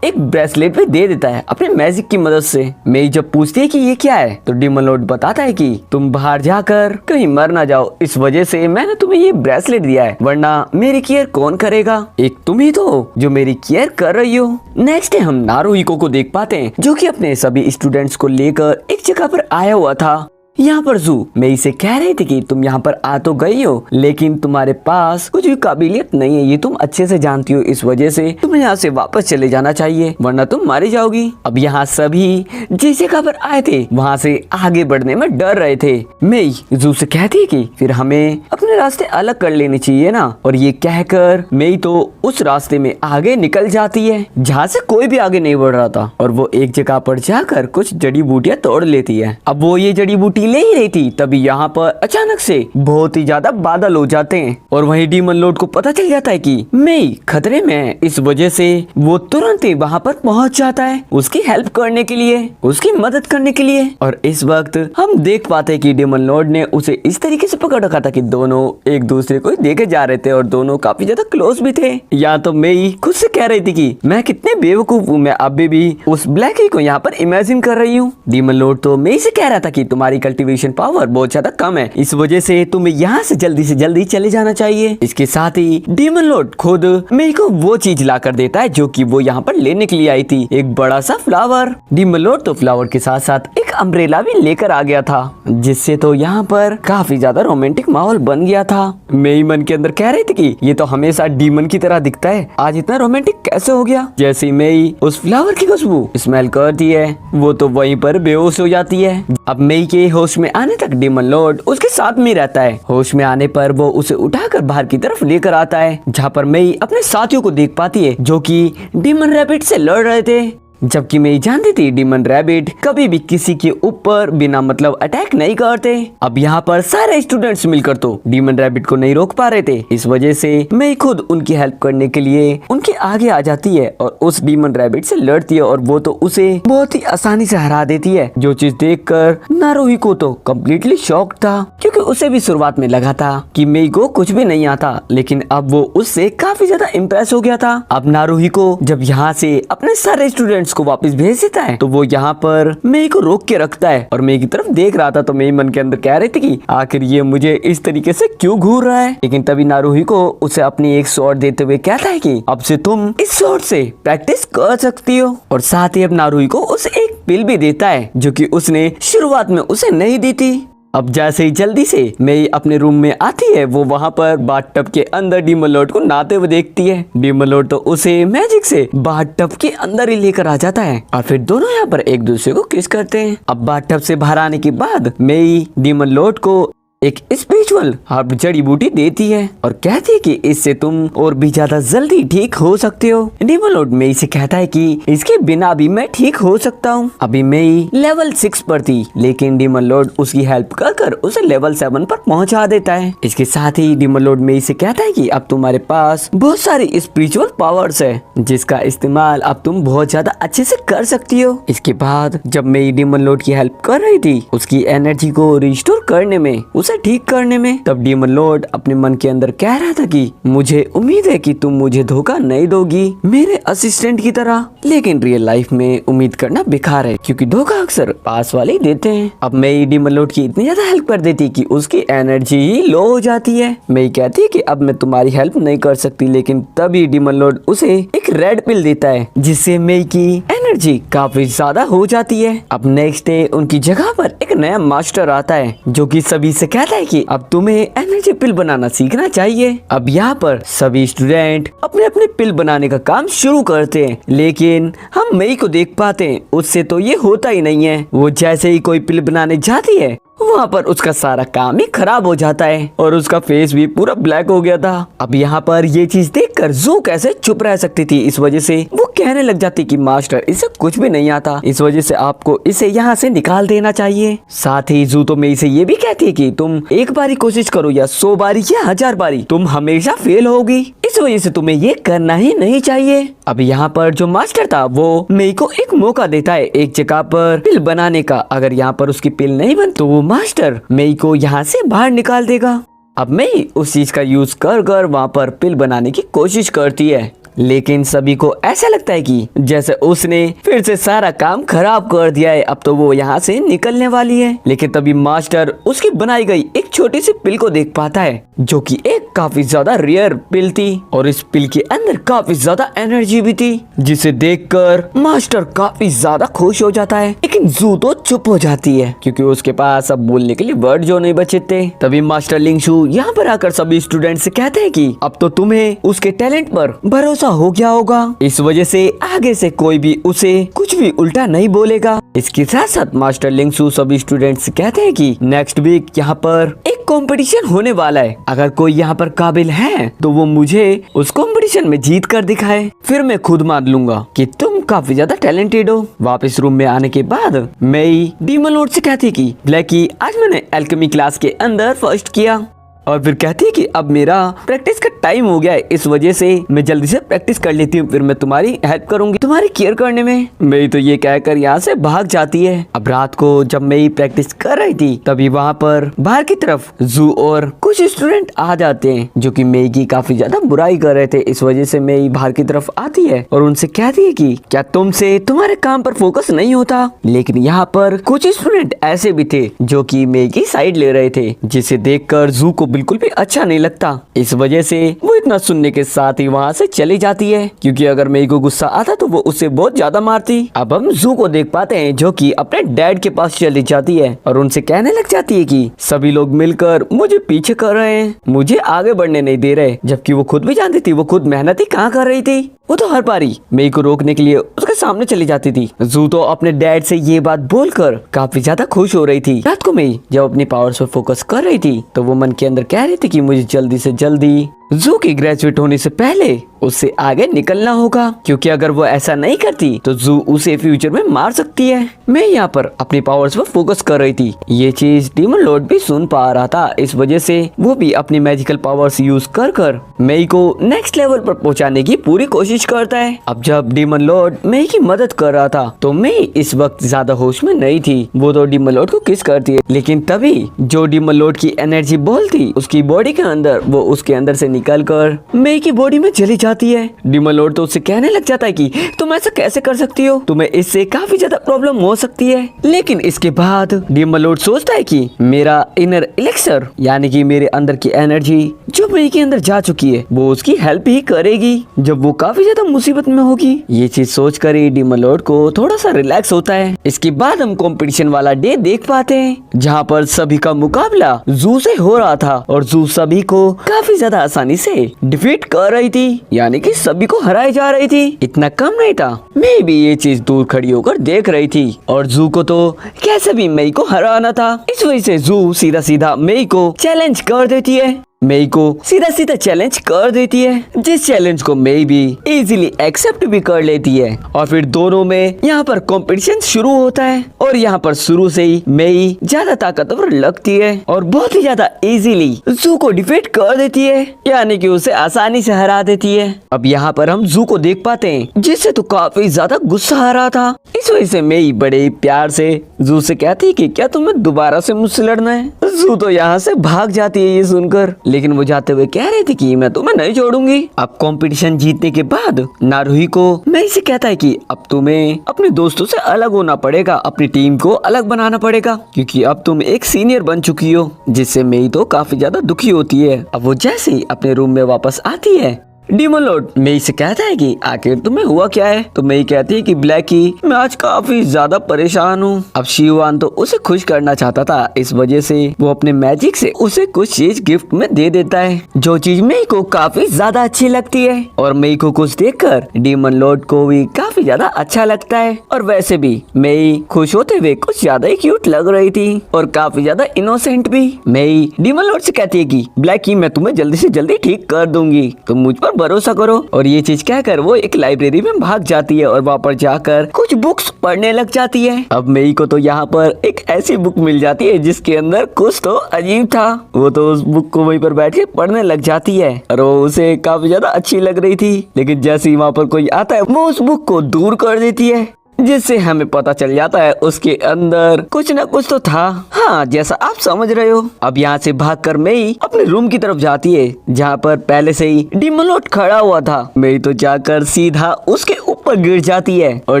एक ब्रेसलेट भी दे देता है अपने मैजिक की मदद से। मेई जब पूछती है कि ये क्या है तो डीमन लॉर्ड बताता है कि तुम बाहर जाकर कहीं मर ना जाओ, इस वजह से मैंने तुम्हें ये ब्रेसलेट दिया है, वरना मेरी केयर कौन करेगा, एक तुम ही तो जो मेरी केयर कर रही हो। नेक्स्ट डे हम नारुहिको को देख पाते हैं जो कि अपने सभी स्टूडेंट्स को लेकर एक जगह पर आया हुआ था। यहाँ पर जू मेई से कह रही थी कि तुम यहाँ पर आ तो गई हो लेकिन तुम्हारे पास कुछ भी काबिलियत नहीं है, ये तुम अच्छे से जानती हो, इस वजह से तुम्हें यहाँ से वापस चले जाना चाहिए वरना तुम मारी जाओगी। अब यहाँ सभी जिस जगह पर आए थे वहाँ से आगे बढ़ने में डर रहे थे। मेई जू से कहती है कि फिर हमें अपने रास्ते अलग कर लेने चाहिए ना, और ये कहकर मेई तो उस रास्ते में आगे निकल जाती है जहाँ से कोई भी आगे नहीं बढ़ रहा था, और वो एक जगह पर जाकर कुछ जड़ी बूटियां तोड़ लेती है। अब वो ये जड़ी बूटी ले ही रही थी तभी यहाँ पर अचानक से बहुत ही ज्यादा बादल हो जाते हैं और वहीं डीमन लॉर्ड को पता चल जाता है कि मेई खतरे में है। इस वजह से वो तुरंत ही वहाँ पर पहुँच जाता है उसकी हेल्प करने के लिए, उसकी मदद करने के लिए। और इस वक्त हम देख पाते हैं कि डीमन लॉर्ड ने उसे इस तरीके से पकड़ रखा था कि दोनों एक दूसरे को देखे जा रहे थे और दोनों काफी ज्यादा क्लोज भी थे। या तो मेई खुद से कह रही थी कि मैं कितने बेवकूफ हूँ, मैं अभी भी उस ब्लैकी को यहाँ पर इमेजिन कर रही हूँ। डीमन लॉर्ड तो मेई से कह रहा था कि तुम्हारी कल्टीवेशन पावर बहुत ज्यादा कम है, इस वजह से तुम्हें यहाँ से जल्दी चले जाना चाहिए। इसके साथ ही डीमन लॉर्ड खुद मेई को वो चीज ला कर देता है जो कि वो यहाँ पर लेने के लिए आई थी, एक बड़ा सा फ्लावर। डीमन लॉर्ड तो फ्लावर के साथ साथ एक अम्ब्रेला भी लेकर आ गया था जिससे तो यहाँ पर काफी ज्यादा रोमांटिक माहौल बन गया था। मेई मन के अंदर कह रही थी कि ये तो हमेशा डीमन की तरह दिखता है, आज इतना रोमांटिक कैसे हो गया। जैसे मेई उस फ्लावर की खुशबू स्मेल करती है वो तो वहीं पर बेहोश हो जाती है। अब मेई के होश में आने तक डीमन लॉर्ड उसके साथ में रहता है। होश में आने पर वो उसे उठाकर बाहर की तरफ लेकर आता है जहाँ पर मेई अपने साथियों को देख पाती है जो कि डीमन रैबिट से लड़ रहे थे। जबकि मैं जानती थी डीमन रैबिट कभी भी किसी के ऊपर बिना मतलब अटैक नहीं करते। अब यहाँ पर सारे स्टूडेंट्स मिलकर तो डीमन रैबिट को नहीं रोक पा रहे थे, इस वजह से मैं खुद उनकी हेल्प करने के लिए उनके आगे आ जाती है और उस डीमन रैबिट से लड़ती है और वो तो उसे बहुत ही आसानी से हरा देती है। जो चीज देखकर नारुहिको तो कम्प्लीटली शॉक था क्योंकि उसे भी शुरुआत में लगा था कि मेई को कुछ भी नहीं आता, लेकिन अब वो उससे काफी ज्यादा इम्प्रेस हो गया था। अब नारुहिको जब यहाँ से अपने सारे स्टूडेंट्स को वापस भेज देता है तो वो यहाँ पर मेई को रोक के रखता है और मेई की तरफ देख रहा था। तो मेई मन के अंदर कह रही थी कि आखिर ये मुझे इस तरीके से क्यों घूर रहा है। लेकिन तभी नारुहिको उसे अपनी एक शॉट देते हुए कहता है कि अब से तुम इस शॉट से प्रैक्टिस कर सकती हो, और साथ ही अब नारुहिको उसे एक पिल भी देता है जो कि उसने शुरुआत में उसे नहीं दी थी। अब जैसे ही जल्दी से मेई अपने रूम में आती है वो वहाँ पर बाथटब के अंदर डीमन लॉर्ड को नहाते हुए देखती है। डीमन लॉर्ड तो उसे मैजिक से बाथटब के अंदर ही लेकर आ जाता है और फिर दोनों यहाँ पर एक दूसरे को किस करते हैं। अब बाथटब से बाहर आने के बाद मेई डीमन लॉर्ड को एक स्पिरिचुअल हर्ब जड़ी बूटी देती है और कहती है कि इससे तुम और भी ज्यादा जल्दी ठीक हो सकते हो। डीमन लॉर्ड मेई से कहता है कि इसके बिना भी मैं ठीक हो सकता हूँ। अभी मेई लेवल 6 पर थी लेकिन डीमन लॉर्ड उसकी हेल्प कर उसे लेवल 7 पर पहुँचा देता है। इसके साथ ही डीमन लॉर्ड मेई से कहता है कि अब तुम्हारे पास बहुत सारी स्पिरिचुअल पावर्स है जिसका इस्तेमाल अब तुम बहुत ज्यादा अच्छे से कर सकती हो। इसके बाद जब मेई डीमन लॉर्ड की हेल्प कर रही थी उसकी एनर्जी को रिस्टोर करने में, उसे ठीक करने में, तब डीमन लॉर्ड अपने मन के अंदर कह रहा था कि मुझे उम्मीद है कि तुम मुझे धोखा नहीं दोगी मेरे असिस्टेंट की तरह। लेकिन रियल लाइफ में उम्मीद करना बेकार है क्योंकि धोखा अक्सर पास वाले ही देते हैं। अब मैं डीमन लॉर्ड की इतनी ज्यादा हेल्प कर देती कि उसकी एनर्जी ही लो हो जाती है। मैं कहती है कि अब मैं तुम्हारी हेल्प नहीं कर सकती, लेकिन तभी डीमन लॉर्ड उसे एक रेड पिल देता है जिससे मेई की एनर्जी काफी ज्यादा हो जाती है। अब नेक्स्ट डे उनकी जगह पर एक नया मास्टर आता है जो कि सभी से कहता है कि अब तुम्हें एनर्जी पिल बनाना सीखना चाहिए। अब यहाँ पर सभी स्टूडेंट अपने अपने पिल बनाने का काम शुरू करते हैं, लेकिन हम मेई को देख पाते हैं उससे तो ये होता ही नहीं है। वो जैसे ही कोई पिल बनाने जाती है वहाँ पर उसका सारा काम ही खराब हो जाता है और उसका फेस भी पूरा ब्लैक हो गया था। अब यहाँ पर ये चीज देखकर जू कैसे चुप रह सकती थी, इस वजह से वो कहने लग जाती कि मास्टर इसे कुछ भी नहीं आता, इस वजह से आपको इसे यहाँ से निकाल देना चाहिए। साथ ही जू तो मेई से ये भी कहती है कि तुम एक बारी कोशिश करो या 100 बारी या 1000 बारी, तुम हमेशा फेल होगी, इस वजह से तुम्हें ये करना ही नहीं चाहिए। अब यहाँ पर जो मास्टर था वो मेई को एक मौका देता है एक जगह पर पिल बनाने का। अगर यहाँ पर उसकी पिल नहीं बन तो वो मास्टर मेई को यहाँ से बाहर निकाल देगा। अब मेई उस चीज का यूज कर कर वहाँ पर पिल बनाने की कोशिश करती है, लेकिन सभी को ऐसा लगता है कि जैसे उसने फिर से सारा काम खराब कर दिया है, अब तो वो यहाँ से निकलने वाली है। लेकिन तभी मास्टर उसकी बनाई गई एक छोटी सी पिल को देख पाता है, जो कि एक काफी ज्यादा रेयर पिल थी और इस पिल के अंदर काफी ज्यादा एनर्जी भी थी, जिसे देखकर मास्टर काफी ज्यादा खुश हो जाता है। लेकिन जू तो चुप हो जाती है क्योंकि उसके पास अब बोलने के लिए वर्ड जो नहीं बचे थे। तभी मास्टर लिंगशु यहाँ पर आकर सभी स्टूडेंट से कहते हैं कि अब तो तुम्हें उसके टैलेंट पर भरोसा हो गया होगा, इस वजह से आगे से कोई भी उसे कुछ भी उल्टा नहीं बोलेगा। इसके साथ साथ मास्टर लिंगशु सभी स्टूडेंट्स से कहते हैं कि नेक्स्ट वीक यहाँ पर एक कंपटीशन होने वाला है, अगर कोई यहाँ पर काबिल है तो वो मुझे उस कंपटीशन में जीत कर दिखाए, फिर मैं खुद मान लूंगा कि तुम काफी ज्यादा टैलेंटेड हो। वापस रूम में आने के बाद मैं डीमन लॉर्ड से कहती कि ब्लैकी आज मैंने एल्केमी क्लास के अंदर फर्स्ट किया, और फिर कहती है कि अब मेरा प्रैक्टिस का टाइम हो गया है, इस वजह से मैं जल्दी से प्रैक्टिस कर लेती हूँ, फिर मैं तुम्हारी हेल्प करूंगी तुम्हारी केयर करने में। मैं तो ये कहकर यहाँ से भाग जाती है। अब रात को जब मैं प्रैक्टिस कर रही थी तभी वहाँ पर बाहर की तरफ जू और कुछ स्टूडेंट आ जाते हैं जो कि मेई की काफी ज्यादा बुराई कर रहे थे, इस वजह से मेई बाहर की तरफ आती है और उनसे कहती है कि क्या तुमसे तुम्हारे काम पर फोकस नहीं होता। लेकिन यहाँ पर कुछ स्टूडेंट ऐसे भी थे जो कि मेई की साइड ले रहे थे, जिसे देखकर जू को बिल्कुल भी अच्छा नहीं लगता, इस वजह से वो इतना सुनने के साथ ही वहाँ से चली जाती है, क्योंकि अगर मेई को गुस्सा आता तो वो उससे बहुत ज्यादा मारती। अब हम जू को देख पाते हैं जो कि अपने डैड के पास चली जाती है और उनसे कहने लग जाती है कि सभी लोग मिलकर मुझे पीछे कर रहे हैं, मुझे आगे बढ़ने नहीं दे रहे, जबकि वो खुद भी जानती थी वो खुद मेहनत ही कहाँ कर रही थी। वो तो हर बारी मेई को रोकने के लिए उसके सामने चली जाती थी। जू तो अपने डैड से ये बात बोलकर काफी ज्यादा खुश हो रही थी। रात को मेई जब अपनी पावर्स पर फोकस कर रही थी तो वो मन के अंदर कह रही थी कि मुझे जल्दी से जल्दी जू की ग्रेजुएट होने से पहले उससे आगे निकलना होगा, क्योंकि अगर वो ऐसा नहीं करती तो जू उसे फ्यूचर में मार सकती है। मैं यहाँ पर अपनी पावर्स पर फोकस कर रही थी, ये चीज डीमन लॉर्ड भी सुन पा रहा था, इस वजह से वो भी अपनी मैजिकल पावर्स यूज कर कर मेई को नेक्स्ट लेवल पर पहुँचाने की पूरी कोशिश करता है। अब जब डीमन लॉर्ड मेई की मदद कर रहा था तो मेई इस वक्त ज्यादा होश में नहीं थी, वो तो डीमन लॉर्ड को किस करती है, लेकिन तभी जो डीमन लॉर्ड की एनर्जी बॉल थी उसकी बॉडी के अंदर वो उसके अंदर से निकलकर मेई की बॉडी में चली जाती है। डीमन लॉर्ड तो उससे कहने लग जाता है कि तुम ऐसा कैसे कर सकती हो, तुम्हें इससे काफी ज्यादा प्रॉब्लम हो सकती है। लेकिन इसके बाद डीमन लॉर्ड सोचता है कि मेरा इनर एलेक्सर यानी कि मेरे अंदर की एनर्जी जो मेई के अंदर जा चुकी है वो उसकी हेल्प ही करेगी जब वो काफी ज्यादा मुसीबत में होगी। ये चीज सोच कर ही डीमन लॉर्ड को थोड़ा सा रिलैक्स होता है। इसके बाद हम कंपटीशन वाला डे देख पाते हैं जहाँ पर सभी का मुकाबला जू से हो रहा था और जू सभी को काफी ज्यादा आसानी से डिफीट कर रही थी, यानी कि सभी को हराई जा रही थी। इतना कम नहीं था, मैं भी ये चीज दूर खड़ी होकर देख रही थी और जू को तो कैसे भी मेई को हराना था, इस वजह से जू सीधा सीधा मेई को चैलेंज कर देती है। मेई को सीधा सीधा चैलेंज कर देती है, जिस चैलेंज को मेई भी इजीली एक्सेप्ट भी कर लेती है और फिर दोनों में यहाँ पर कंपटीशन शुरू होता है और यहाँ पर शुरू से ही मेई ज्यादा ताकतवर लगती है और बहुत ही ज्यादा इजीली जू को डिफीट कर देती है, यानी कि उसे आसानी से हरा देती है। अब यहाँ पर हम जू को देख पाते हैं जिससे तो काफी ज्यादा गुस्सा आ रहा था, इस वजह से मेई बड़े प्यार से जू से कहती है कि क्या तुम्हें दोबारा से मुझसे लड़ना है। जू तो यहाँ से भाग जाती है ये सुनकर, लेकिन वो जाते हुए कह रही थी कि मैं तुम्हें नहीं छोड़ूंगी। अब कंपटीशन जीतने के बाद नारुही को मेई से कहता है कि अब तुम्हें अपने दोस्तों से अलग होना पड़ेगा, अपनी टीम को अलग बनाना पड़ेगा, क्योंकि अब तुम एक सीनियर बन चुकी हो, जिससे मेई तो काफी ज्यादा दुखी होती है। अब वो जैसे ही अपने रूम में वापस आती है डीमन लॉर्ड मेई से कहता है कि आखिर तुम्हें हुआ क्या है। तो मेई कहती है कि ब्लैकी, मैं आज काफी ज्यादा परेशान हूँ। अब शिवान तो उसे खुश करना चाहता था, इस वजह से वो अपने मैजिक से उसे कुछ चीज गिफ्ट में दे देता है, जो चीज मेई को काफी ज्यादा अच्छी लगती है। और मेई को कुछ देखकर डीमन लॉर्ड को भी काफी ज्यादा अच्छा लगता है। और वैसे भी मेई खुश होते हुए कुछ ज्यादा ही क्यूट लग रही थी और काफी ज्यादा इनोसेंट भी। मेई डीमन लॉर्ड से कहती है कि ब्लैकी, मैं तुम्हें जल्दी से जल्दी ठीक कर दूंगी, तुम मुझ पर भरोसा करो। और ये चीज कहकर वो एक लाइब्रेरी में भाग जाती है और वहाँ पर जाकर कुछ बुक्स पढ़ने लग जाती है। अब मेई को तो यहाँ पर एक ऐसी बुक मिल जाती है जिसके अंदर कुछ तो अजीब था। वो तो उस बुक को वहीं पर बैठ के पढ़ने लग जाती है और वो उसे काफी ज्यादा अच्छी लग रही थी, लेकिन जैसे ही वहाँ पर कोई आता है वो उस बुक को दूर कर देती है, जिससे हमें पता चल जाता है उसके अंदर कुछ न कुछ तो था। हाँ, जैसा आप समझ रहे हो। अब यहाँ से भागकर मेई अपने रूम की तरफ जाती है जहाँ पर पहले से ही डीमन लॉर्ड खड़ा हुआ था। मेई तो जाकर सीधा उसके ऊपर गिर जाती है और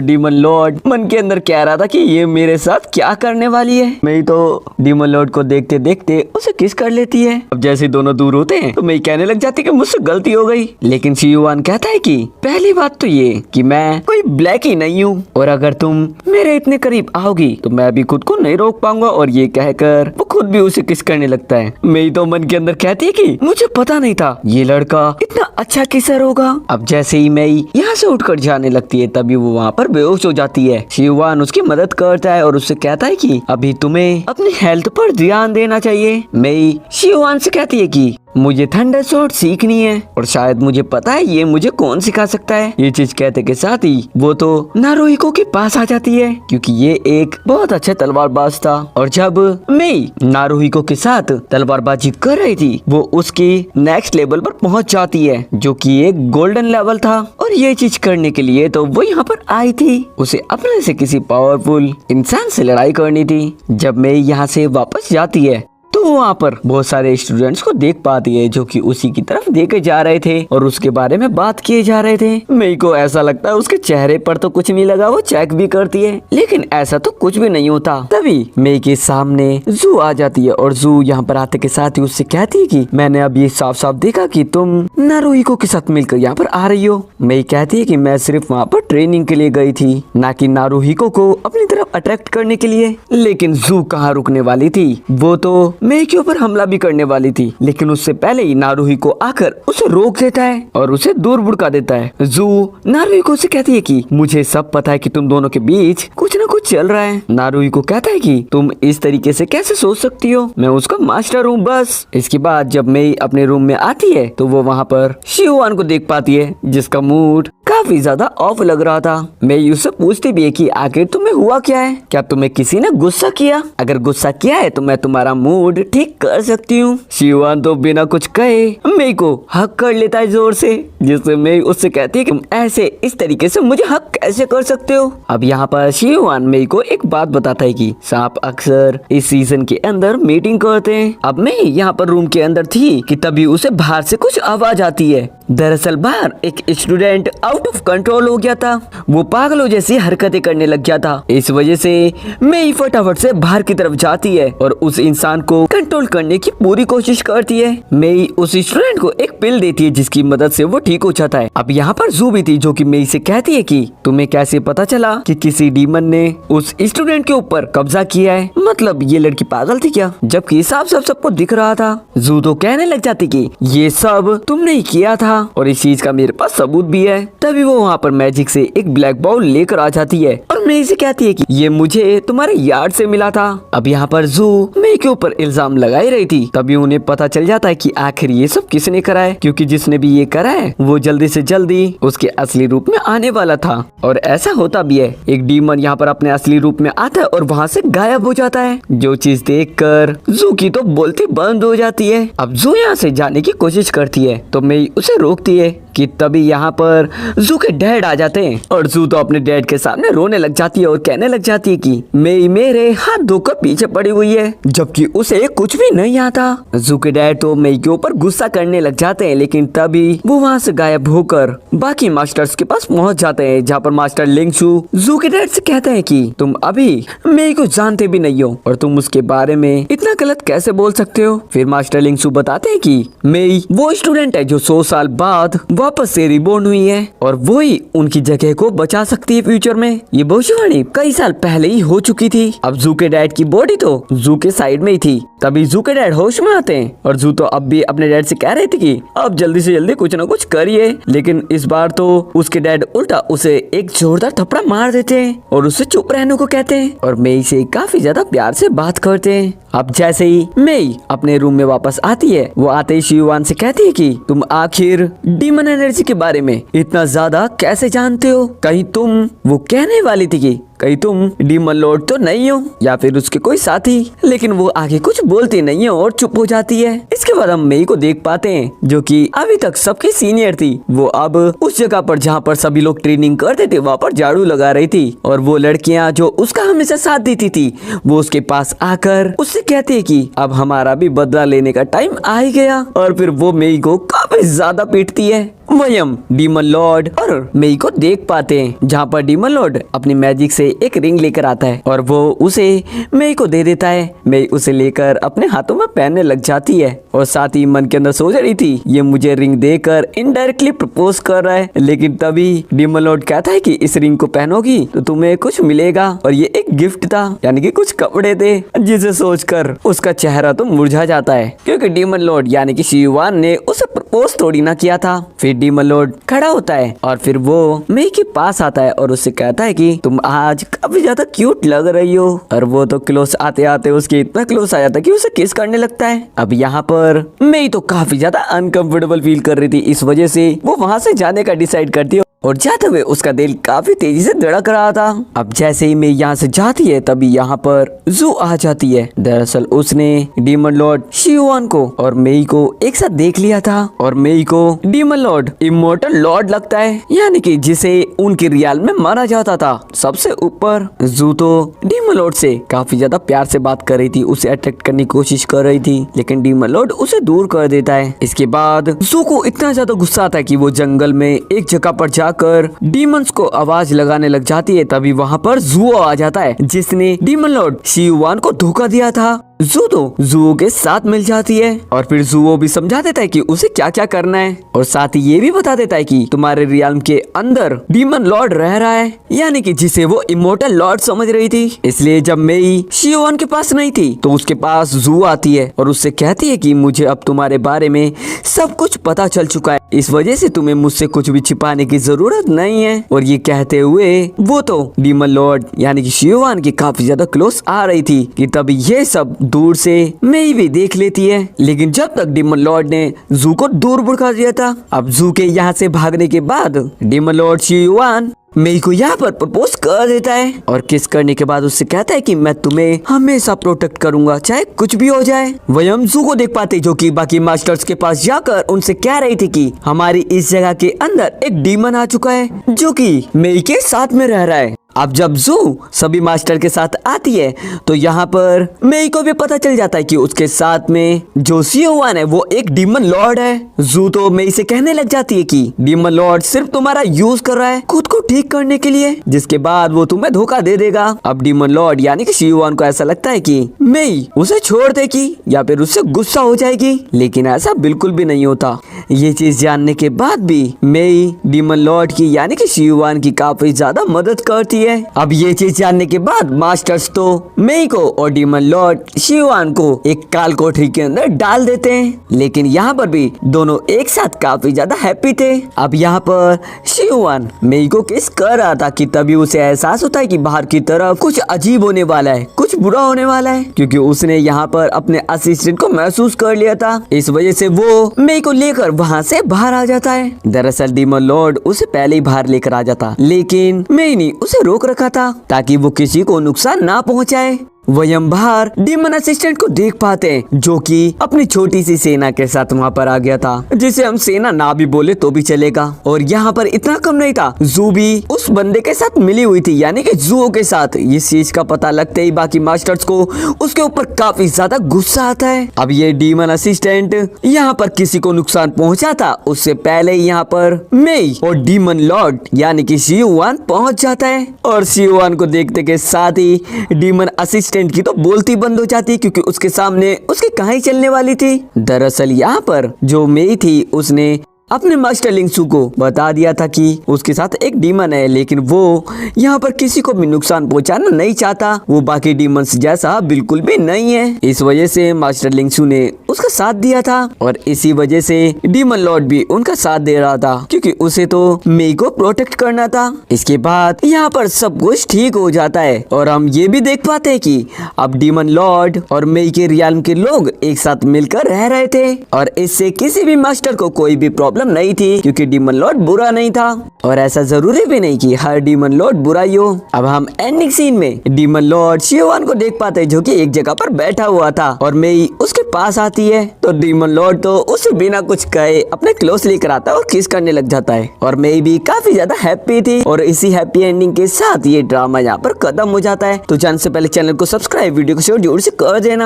डीमन लॉर्ड मन के अंदर कह रहा था कि ये मेरे साथ क्या करने वाली है। मेई तो डीमन लॉर्ड को देखते देखते उसे किस कर लेती है। अब जैसे दोनों दूर होते हैं तो मेई कहने लग जाती है कि मुझसे गलती हो गई, लेकिन शियुआन कहता है कि पहली बात तो ये कि मैं कोई ब्लैक ही नहीं हूँ और अगर तुम मेरे इतने करीब आओगी तो मैं भी खुद को नहीं रोक पाऊंगा। और ये कहकर वो खुद भी उसे किस करने लगता है। मेई तो मन के अंदर कहती है कि मुझे पता नहीं था ये लड़का इतना अच्छा किसर होगा। अब जैसे ही मेई यहाँ से उठकर जाने लगती है तभी वो वहाँ पर बेहोश हो जाती है। शियुआन उसकी मदद करता है और उससे कहता है कि अभी तुम्हें अपनी हेल्थ पर ध्यान देना चाहिए। मेई शियुआन से कहती है कि मुझे थंडर शॉट सीखनी है और शायद मुझे पता है ये मुझे कौन सिखा सकता है। ये चीज कहते के साथ ही वो तो नारुहिको के पास आ जाती है क्योंकि ये एक बहुत अच्छा तलवारबाज था। और जब मेई नारुहिको के साथ तलवारबाजी कर रही थी वो उसकी नेक्स्ट लेवल पर पहुंच जाती है, जो कि एक गोल्डन लेवल था। और ये चीज करने के लिए तो वो यहाँ पर आई थी, उसे अपने से किसी पावरफुल इंसान से लड़ाई करनी थी। जब मेई यहाँ से वापस जाती है तो वहाँ पर बहुत सारे स्टूडेंट्स को देख पाती है जो कि उसी की तरफ देखे जा रहे थे और उसके बारे में बात किए जा रहे थे। मेई को ऐसा लगता है उसके चेहरे पर तो कुछ नहीं लगा, वो चेक भी करती है, लेकिन ऐसा तो कुछ भी नहीं होता। तभी मेई के सामने जू आ जाती है और जू यहाँ पर आते के साथ ही उससे कहती है कि मैंने अब ये साफ साफ देखा कि तुम नारुहिको के साथ मिलकर यहाँ पर आ रही हो। मेई कहती है कि मैं सिर्फ वहाँ पर ट्रेनिंग के लिए गई थी, ना कि नारुहिको को अपनी तरफ अट्रैक्ट करने के लिए। लेकिन जू कहाँ रुकने वाली थी, वो तो मेई के ऊपर हमला भी करने वाली थी, लेकिन उससे पहले ही नारुहिको आकर उसे रोक देता है और उसे दूर भुड़का देता है। जू नारुहिको से कहती है कि मुझे सब पता है कि तुम दोनों के बीच कुछ न कुछ चल रहा है। नारुहिको कहता है कि तुम इस तरीके से कैसे सोच सकती हो, मैं उसका मास्टर हूँ बस। इसके बाद जब मेई अपने रूम में आती है तो वो वहाँ पर शियुआन को देख पाती है जिसका मूड काफी ज्यादा ऑफ लग रहा था। मेई उससे पूछती भी है कि आखिर तुम्हें हुआ क्या है, क्या तुम्हें किसी ने गुस्सा किया? अगर गुस्सा किया है तो मैं तुम्हारा मूड ठीक कर सकती हूँ। शियुआन तो बिना कुछ कहे मेई को हक कर लेता है जोर से, जिससे मेई उससे कहती है कि ऐसे इस तरीके से मुझे हक कैसे कर सकते हो। अब यहाँ पर शियुआन मेई को एक बात बताता है कि सांप अक्सर इस सीजन के अंदर मीटिंग करते हैं। अब मेई यहाँ पर रूम के अंदर थी कि तभी उसे बाहर से कुछ आवाज आती है। दरअसल बाहर एक स्टूडेंट आउट ऑफ कंट्रोल हो गया था, वो पागलों जैसी हरकतें करने लग गया था। इस वजह से मेई फटाफट से बाहर की तरफ जाती है और उस इंसान को कंट्रोल करने की पूरी कोशिश करती है। मेई उस स्टूडेंट को एक पिल देती है जिसकी मदद से वो ठीक हो जाता है। अब यहाँ पर जू भी थी जो कि मेई से कहती है कि तुम्हें कैसे पता चला कि किसी डीमन ने उस स्टूडेंट के ऊपर कब्जा किया है, मतलब ये लड़की पागल थी क्या, जबकि साफ साफ सबको दिख रहा था। जू तो कहने लग जाती कि ये सब तुमने ही किया था और इस चीज का मेरे पास सबूत भी है। तभी वो वहाँ पर मैजिक से एक ब्लैक बॉल लेकर आ जाती है और मेई से कहती है कि ये मुझे तुम्हारे यार्ड से मिला था। अब यहाँ पर जू मेई के ऊपर इल्जाम लगा ही रही थी, तभी उन्हें पता चल जाता है कि आखिर ये सब किसने करा है, क्योंकि जिसने भी ये करा है वो जल्दी से जल्दी उसके असली रूप में आने वाला था। और ऐसा होता भी है, एक डीमन यहाँ पर अपने असली रूप में आता है और वहाँ से गायब हो जाता है, जो चीज देखकर जू की तो बोलती बंद हो जाती है। अब जू यहाँ से जाने की कोशिश करती है तो मेई उसे रोकती है कि तभी यहाँ पर जू के डैड आ जाते हैं और जू तो अपने डैड के सामने रोने लग जाती है और कहने लग जाती है कि मेई मेरे हाथ धोकर पीछे पड़ी हुई है, जबकि उसे कुछ भी नहीं आता। जू के डैड तो मेई के ऊपर गुस्सा करने लग जाते हैं, लेकिन तभी वो वहाँ से गायब होकर बाकी मास्टर्स के पास पहुँच जाते हैं, जहाँ पर मास्टर लिंगशु जू के डैड से कहते हैं कि तुम अभी मेई को जानते भी नहीं हो और तुम उसके बारे में इतना गलत कैसे बोल सकते हो। फिर मास्टर लिंगशु बताते हैं कि मेई वो स्टूडेंट है जो 100 साल बाद वापस से रिबॉर्न हुई है और वो ही उनकी जगह को बचा सकती है फ्यूचर में। ये भविष्यवाणी कई साल पहले ही हो चुकी थी। अब जू के डैड की बॉडी तो जू के साइड में ही थी। तभी जू के डैड होश में आते हैं और जू तो अब भी अपने डैड से कह रहे थे कि अब जल्दी से जल्दी कुछ ना कुछ करिए, लेकिन इस बार तो उसके डैड उल्टा उसे एक जोरदार थप्पड़ मार देते हैं और उसे चुप रहने को कहते हैं और मेई से काफी ज्यादा प्यार से बात करते हैं। अब जैसे ही मेई अपने रूम में वापस आती है, वो आते ही शियुआन से कहती है कि तुम आखिर डीमन एनर्जी के बारे में इतना ज्यादा कैसे जानते हो? कहीं तुम वो कहने वाली थी कि कहीं तुम डीमन लॉर्ड तो नहीं हो या फिर उसके कोई साथी, लेकिन वो आगे कुछ बोलती नहीं है और चुप हो जाती है। इसके बाद हम मेई को देख पाते हैं जो कि अभी तक सबकी सीनियर थी। वो अब उस जगह पर जहाँ पर सभी लोग ट्रेनिंग करते थे वहाँ पर झाड़ू लगा रही थी और वो लड़कियाँ जो उसका हमेशा साथ देती थी वो उसके पास आकर उससे कहती है कि अब हमारा भी बदला लेने का टाइम आ ही गया और फिर वो मेई को काफी ज्यादा पीटती है। वही हम डीमन लॉर्ड और मेई को देख पाते हैं जहाँ पर डीमन लॉर्ड अपनी मैजिक से एक रिंग लेकर आता है और वो उसे मेई को दे देता है। मेई उसे लेकर अपने हाथों में पहनने लग जाती है और साथ ही मन के अंदर सोच रही थी ये मुझे रिंग देकर इनडायरेक्टली प्रपोज कर रहा है, लेकिन तभी डीमन लॉर्ड कहता है कि इस रिंग को पहनोगी तो तुम्हें कुछ मिलेगा और ये एक गिफ्ट था, यानी कि कुछ कपड़े थे, जिसे सोचकर उसका चेहरा तो मुरझा जाता है क्योंकि डीमन लॉर्ड यानी कि शियुआन ने उसे प्रपोज थोड़ी ना किया था। फिर डीमन लॉर्ड खड़ा होता है और फिर वो मेई के पास आता है और उससे कहता है कि तुम आज काफी ज्यादा क्यूट लग रही हो और वो तो क्लोज आते आते उसके इतना क्लोज आ जाता है कि उसे किस करने लगता है। अब यहाँ पर मेई तो काफी ज्यादा अनकंफर्टेबल फील कर रही थी, इस वजह से वो वहाँ से जाने का डिसाइड करती है और जाते हुए उसका दिल काफी तेजी से धड़क रहा था। अब जैसे ही मैं यहाँ से जाती है तभी यहाँ पर जू आ जाती है। दरअसल उसने डीमन लॉर्ड शियुआन को और मेई को एक साथ देख लिया था और मेई को डीमन लॉर्ड इमोर्टल लॉर्ड लगता है, यानी कि जिसे उनकी रियल में माना जाता था सबसे ऊपर। जू तो डीमन लॉर्ड से काफी ज्यादा प्यार से बात कर रही थी, उसे अट्रैक्ट करने की कोशिश कर रही थी, लेकिन डीमन लॉर्ड उसे दूर कर देता है। इसके बाद जू को इतना ज्यादा गुस्सा आता है कि वो जंगल में एक जगह पर जाकर डीमंस को आवाज लगाने लग जाती है। तभी वहाँ पर जुओ आ जाता है जिसने डीमन लॉर्ड शियुआन को धोखा दिया था। जू तो जुओ के साथ मिल जाती है और फिर जुओ भी समझा देता है कि उसे क्या क्या करना है और साथ ही ये भी बता देता है कि तुम्हारे रियल्म के अंदर डीमन लॉर्ड रह रहा है, यानी कि जिसे वो इमोर्टल लॉर्ड समझ रही थी। इसलिए जब मेई शियुआन के पास नहीं थी तो उसके पास जू आती है और उससे कहती है कि मुझे अब तुम्हारे बारे में सब कुछ पता चल चुका है, इस वजह से तुम्हें मुझसे कुछ भी छिपाने की जरूरत नहीं है। और ये कहते हुए वो तो डीमन लॉर्ड यानी कि शियुआन की काफी ज्यादा क्लोज आ रही थी कि तभी ये सब दूर से मेई भी देख लेती है। लेकिन जब तक डीमन लॉर्ड ने जू को दूर भड़का दिया था, अब जू के यहाँ से भागने के बाद डीमन लॉर्ड शियुआन मेई को यहाँ पर प्रपोज कर देता है और किस करने के बाद उससे कहता है कि मैं तुम्हें हमेशा प्रोटेक्ट करूंगा चाहे कुछ भी हो जाए। वही हम जू को देख पाते जो कि बाकी मास्टर्स के पास जाकर उनसे कह रही थी कि हमारी इस जगह के अंदर एक डीमन आ चुका है जो कि मेई के साथ में रह रहा है। अब जब जू सभी मास्टर के साथ आती है तो यहाँ पर मेई को भी पता चल जाता है कि उसके साथ में जो शियुआन है वो एक डीमन लॉर्ड है। जू तो मेई से कहने लग जाती है कि डीमन लॉर्ड सिर्फ तुम्हारा यूज कर रहा है खुद को ठीक करने के लिए, जिसके बाद वो तुम्हें धोखा दे देगा। अब डीमन लॉर्ड यानी कि शियुआन को ऐसा लगता है कि मेई उसे छोड़ देगी या फिर उससे गुस्सा हो जाएगी, लेकिन ऐसा बिल्कुल भी नहीं होता। ये चीज जानने के बाद भी मेई डीमन लॉर्ड की यानी कि शियुआन की काफी ज्यादा मदद करती है। अब ये चीज जानने के बाद मास्टर्स तो मेई को और डीमन लॉर्ड शियुआन को एक काल कोठरी के अंदर डाल देते हैं, लेकिन यहाँ पर भी दोनों एक साथ काफी ज्यादा हैप्पी थे। अब यहाँ पर शियुआन मेई को किस कर रहा था कि तभी उसे एहसास होता है कि बाहर की तरफ कुछ अजीब होने वाला है, कुछ बुरा होने वाला है, क्योंकि उसने यहाँ पर अपने असिस्टेंट को महसूस कर लिया था। इस वजह से वो मेई को लेकर वहाँ से बाहर आ जाता है। दरअसल डीमन लॉर्ड उसे पहले ही बाहर लेकर आ जाता, लेकिन मेई ने उसे रोक रखा था ताकि वो किसी को नुकसान ना पहुंचाए। वही हम बाहर डीमन असिस्टेंट को देख पाते हैं जो कि अपनी छोटी सी सेना के साथ वहाँ पर आ गया था, जिसे हम सेना ना भी बोले तो भी चलेगा। और यहाँ पर इतना कम नहीं था, जू भी उस बंदे के साथ मिली हुई थी यानी कि जू के साथ। इस चीज का पता लगते ही बाकी मास्टर्स को उसके ऊपर काफी ज्यादा गुस्सा आता है। अब ये डीमन असिस्टेंट यहाँ पर किसी को नुकसान पहुँचाता उससे पहले ही यहाँ पर मेई और डीमन लॉर्ड यानी कि शियुआन पहुँच जाता है और शियुआन को देखते के साथ ही डीमन असिस्टेंट की तो बोलती बंद हो जाती क्योंकि उसके सामने उसकी कहानी चलने वाली थी। दरअसल यहाँ पर जो मेई थी उसने अपने मास्टर लिंगसू को बता दिया था कि उसके साथ एक डीमन है, लेकिन वो यहाँ पर किसी को भी नुकसान पहुँचाना नहीं चाहता। वो बाकी डीमंस जैसा बिल्कुल भी नहीं है। इस वजह से मास्टर लिंगसू ने उसका साथ दिया था और इसी वजह से डीमन लॉर्ड भी उनका साथ दे रहा था, क्योंकि उसे तो मेई को प्रोटेक्ट करना था। इसके बाद यहाँ पर सब कुछ ठीक हो जाता है और हम ये भी देख पाते हैं कि अब डीमन लॉर्ड और मेई के रियाल्म के लोग एक साथ मिलकर रह रहे थे और इससे किसी भी मास्टर को कोई भी प्रॉब्लम नहीं थी, क्योंकि डीमन लॉर्ड बुरा नहीं था। और ऐसा जरूरी भी नहीं कि हर डीमन लॉर्ड बुरा ही हो। अब हम एंडिंग सीन में डीमन लॉर्ड शिवान को देख पाते हैं, जो कि एक जगह पर बैठा हुआ था और मेई उसके पास आती है तो डीमन लॉर्ड तो उसे बिना कुछ कहे अपने क्लोज लेकर आता है और किस करने लग जाता है। और मेई भी काफी ज्यादा हैप्पी थी और इसी हैप्पी एंडिंग के साथ ये ड्रामा यहाँ पर खत्म हो जाता है। तो जानने से पहले चैनल को सब्सक्राइब, वीडियो को शेयर जरूर से कर देना।